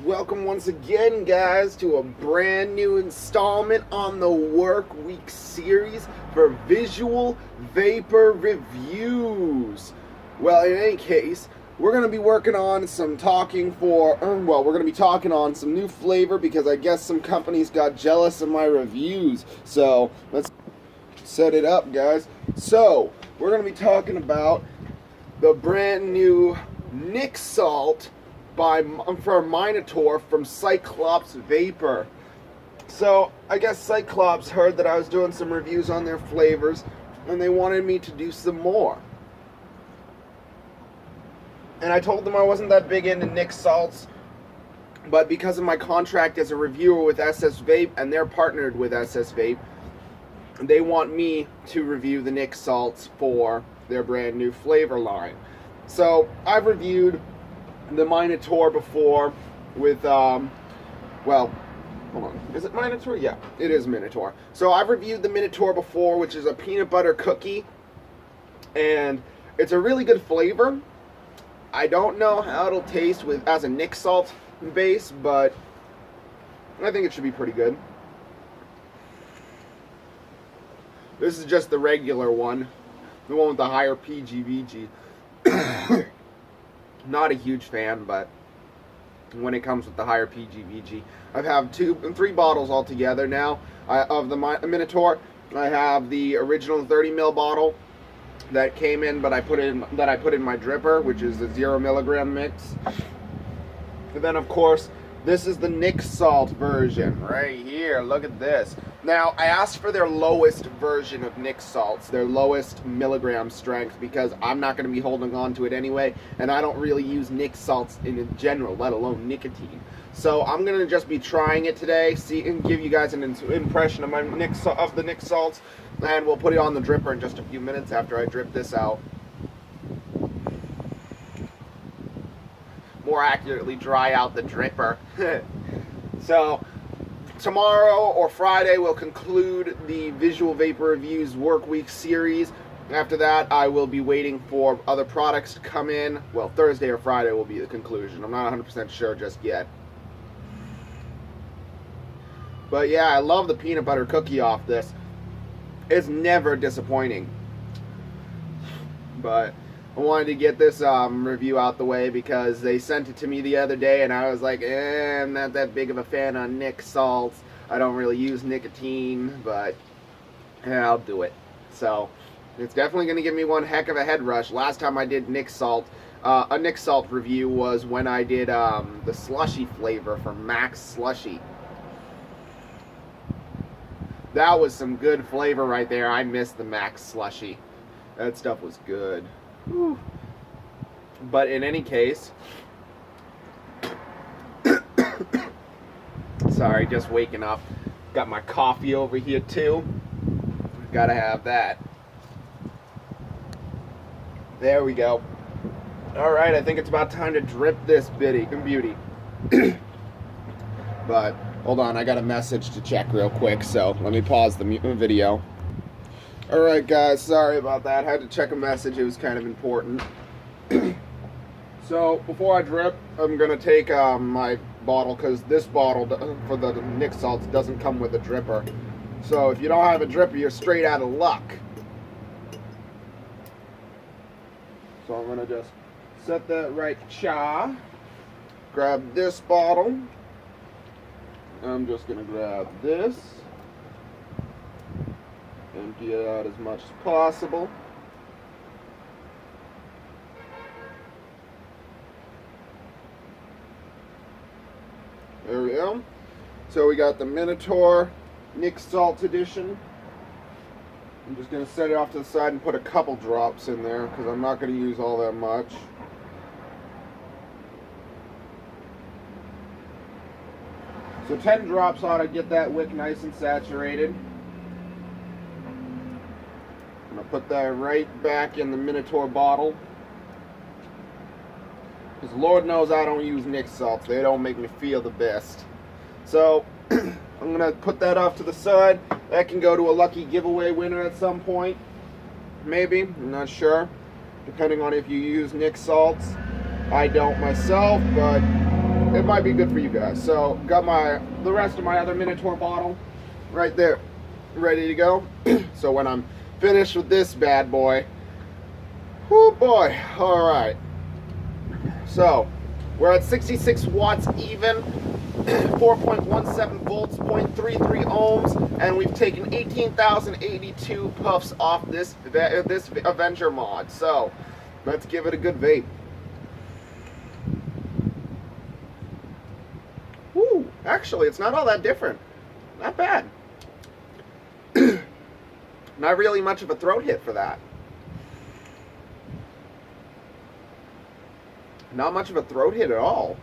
Welcome once again, guys, to a brand new installment on the Work Week series for Visual Vapor Reviews. Well, in any case, we're going to be working on some we're going to be talking on some new flavor because I guess some companies got jealous of my reviews. So, let's set it up, guys. So, we're going to be talking about the brand new Nic Salt for Minotaur from Cyclops Vapor. So I guess Cyclops heard that I was doing some reviews on their flavors and they wanted me to do some more. And I told them I wasn't that big into Nic Salts, but because of my contract as a reviewer with SS Vape, and they're partnered with SS Vape, they want me to review the Nic Salts for their brand new flavor line. So I've reviewed the Minotaur before with, hold on. Is it Minotaur? Yeah, it is Minotaur. So I've reviewed the Minotaur before, which is a peanut butter cookie, and it's a really good flavor. I don't know how it'll taste as a Nic Salt base, but I think it should be pretty good. This is just the regular one, the one with the higher PGVG. Not a huge fan, but when it comes with the higher PGVG, I've had 3 bottles altogether now of the Minotaur. I have the original 30 ml bottle that came in, but I put in my dripper, which is a 0 milligram mix. And then, of course, this is the Nic Salt version right here. Look at this. Now, I asked for their lowest version of Nic Salts, their lowest milligram strength, because I'm not going to be holding on to it anyway, and I don't really use Nic Salts in general, let alone nicotine. So I'm going to just be trying it today, and give you guys an impression of the Nic Salts, and we'll put it on the dripper in just a few minutes after I drip this out. More accurately, dry out the dripper. So tomorrow or Friday we'll conclude the Visual Vapor Reviews Work Week series. After that, I will be waiting for other products to come in. Well, Thursday or Friday will be the conclusion. I'm not 100% sure just yet. But yeah, I love the peanut butter cookie off this. It's never disappointing. But I wanted to get this review out the way because they sent it to me the other day and I was like, I'm not that big of a fan on Nic Salts. I don't really use nicotine, but yeah, I'll do it. So it's definitely going to give me one heck of a head rush. Last time I did Nic Salt, a Nic Salt review was when I did the slushy flavor from Max Slushy. That was some good flavor right there. I missed the Max Slushy. That stuff was good. Whew. But in any case, sorry, just waking up. Got my coffee over here too. Gotta have that. There we go. Alright, I think it's about time to drip this beauty. But hold on, I got a message to check real quick, so let me pause the video. Alright guys, sorry about that. I had to check a message, it was kind of important. So, before I drip, I'm going to take my bottle, because this bottle for the Nic Salts doesn't come with a dripper. So, if you don't have a dripper, you're straight out of luck. So, I'm going to just set that right cha. Grab this bottle. I'm just going to grab this. Empty it out as much as possible. There we go. So we got the Minotaur Nic Salt edition. I'm just going to set it off to the side and put a couple drops in there because I'm not going to use all that much. So 10 drops ought to get that wick nice and saturated. I'm going to put that right back in the Minotaur bottle. Because Lord knows I don't use Nic Salts. They don't make me feel the best. So, I'm going to put that off to the side. That can go to a lucky giveaway winner at some point. Maybe. I'm not sure. Depending on if you use Nic Salts. I don't myself, but it might be good for you guys. So got the rest of my other Minotaur bottle right there, ready to go. So when I'm finished with this bad boy, oh boy, all right. So we're at 66 watts even, 4.17 volts, 0.33 ohms, and we've taken 18,082 puffs off this Avenger mod. So let's give it a good vape. Woo, actually, it's not all that different. Not bad. Not really much of a throat hit for that. Not much of a throat hit at all.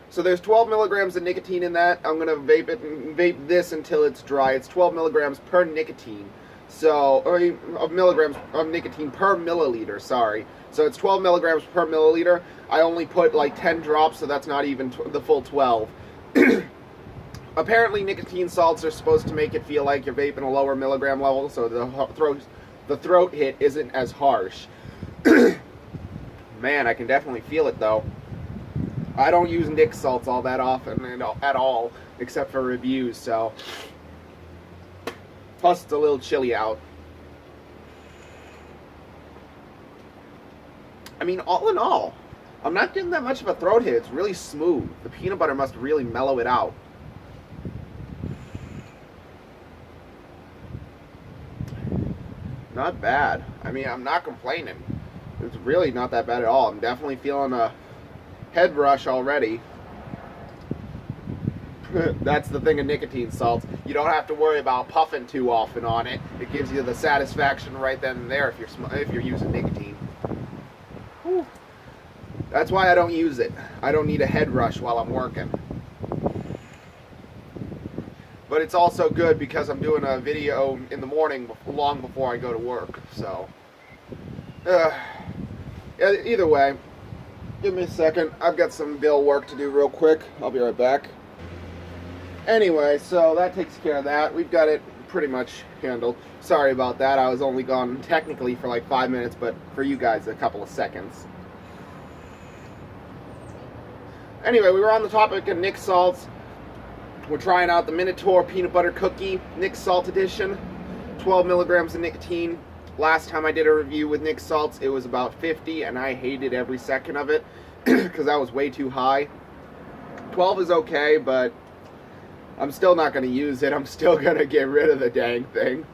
So there's 12 milligrams of nicotine in that. I'm gonna vape this until it's dry. It's 12 milligrams per nicotine. So, of milligrams of nicotine per milliliter, sorry. So it's 12 milligrams per milliliter. I only put like 10 drops, so that's not even the full 12. Apparently nicotine salts are supposed to make it feel like you're vaping a lower milligram level, so the throat hit isn't as harsh. Man, I can definitely feel it though. I don't use Nic salts all that often at all, except for reviews, so. Plus it's a little chilly out. I mean, all in all, I'm not getting that much of a throat hit. It's really smooth. The peanut butter must really mellow it out. Not bad. I mean, I'm not complaining. It's really not that bad at all. I'm definitely feeling a head rush already. That's the thing of nicotine salts. You don't have to worry about puffing too often on it. It gives you the satisfaction right then and there if you're using nicotine. Whew. That's why I don't use it. I don't need a head rush while I'm working. But it's also good because I'm doing a video in the morning long before I go to work. So, either way, give me a second. I've got some bill work to do real quick. I'll be right back. Anyway, so that takes care of that. We've got it pretty much handled. Sorry about that. I was only gone technically for like 5 minutes, but for you guys, a couple of seconds. Anyway, we were on the topic of Nic salts. We're trying out the Minotaur Peanut Butter Cookie Nic Salt Edition. 12 milligrams of nicotine. Last time I did a review with Nic salts, it was about 50, and I hated every second of it because that was way too high. 12 is okay, but I'm still not going to use it. I'm still going to get rid of the dang thing.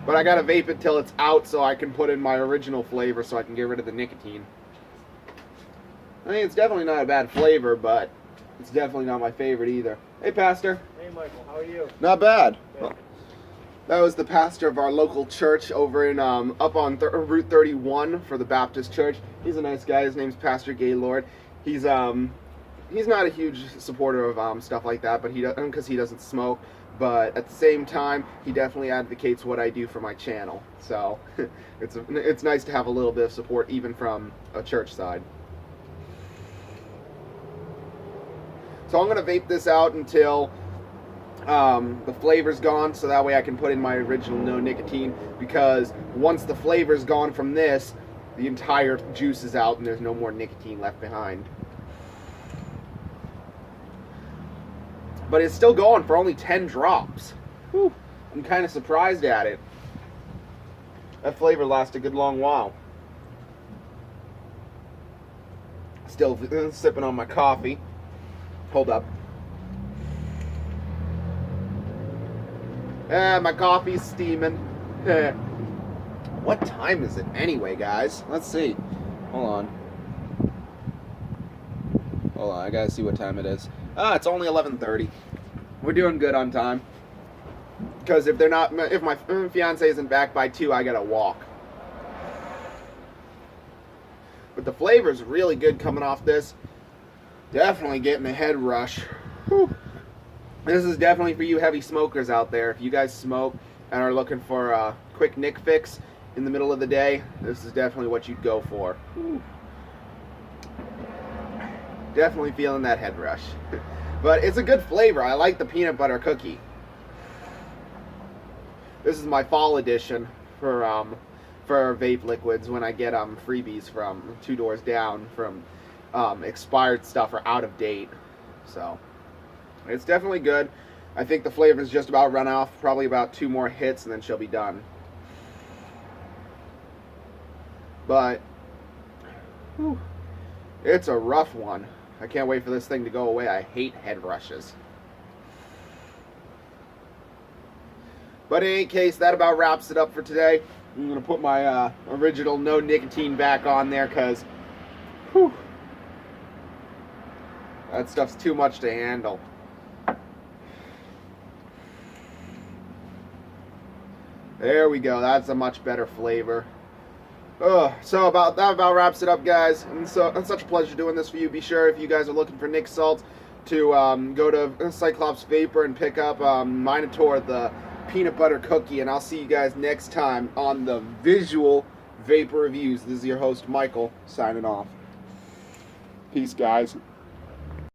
But I got to vape it till it's out so I can put in my original flavor so I can get rid of the nicotine. I mean, it's definitely not a bad flavor, but it's definitely not my favorite either. Hey, Pastor. Hey, Michael. How are you? Not bad. Good. That was the pastor of our local church over in up on Route 31 for the Baptist Church. He's a nice guy. His name's Pastor Gaylord. He's not a huge supporter of stuff like that, but because he doesn't smoke. But at the same time, he definitely advocates what I do for my channel. So it's nice to have a little bit of support even from a church side. So I'm going to vape this out until the flavor's gone, so that way I can put in my original no nicotine, because once the flavor's gone from this, the entire juice is out and there's no more nicotine left behind. But it's still going for only 10 drops. Whew. I'm kind of surprised at it. That flavor lasts a good long while. Still sipping on my coffee. Hold up. My coffee's steaming. What time is it anyway, guys? Let's see. Hold on. I gotta see what time it is. It's only 11:30. We're doing good on time. Because if my fiance isn't back by 2, I gotta walk. But the flavor's really good coming off this. Definitely getting a head rush. Whew. This is definitely for you heavy smokers out there. If you guys smoke and are looking for a quick Nic fix in the middle of the day, this is definitely what you'd go for. Whew. Definitely feeling that head rush. But it's a good flavor. I like the peanut butter cookie. This is my fall edition for for vape liquids when I get freebies from Two Doors Down from expired stuff or out of date. So it's definitely good. I think the flavor's just about run off, probably about 2 more hits and then she'll be done. But whew, it's a rough one. I can't wait for this thing to go away. I hate head rushes. But in any case, that about wraps it up for today. I'm going to put my original no nicotine back on there because that stuff's too much to handle. There we go. That's a much better flavor. So that about wraps it up, guys. And so it's such a pleasure doing this for you. Be sure, if you guys are looking for Nic Salts, to go to Cyclops Vapor and pick up Minotaur, the peanut butter cookie. And I'll see you guys next time on the Visual Vapor Reviews. This is your host, Michael, signing off. Peace, guys.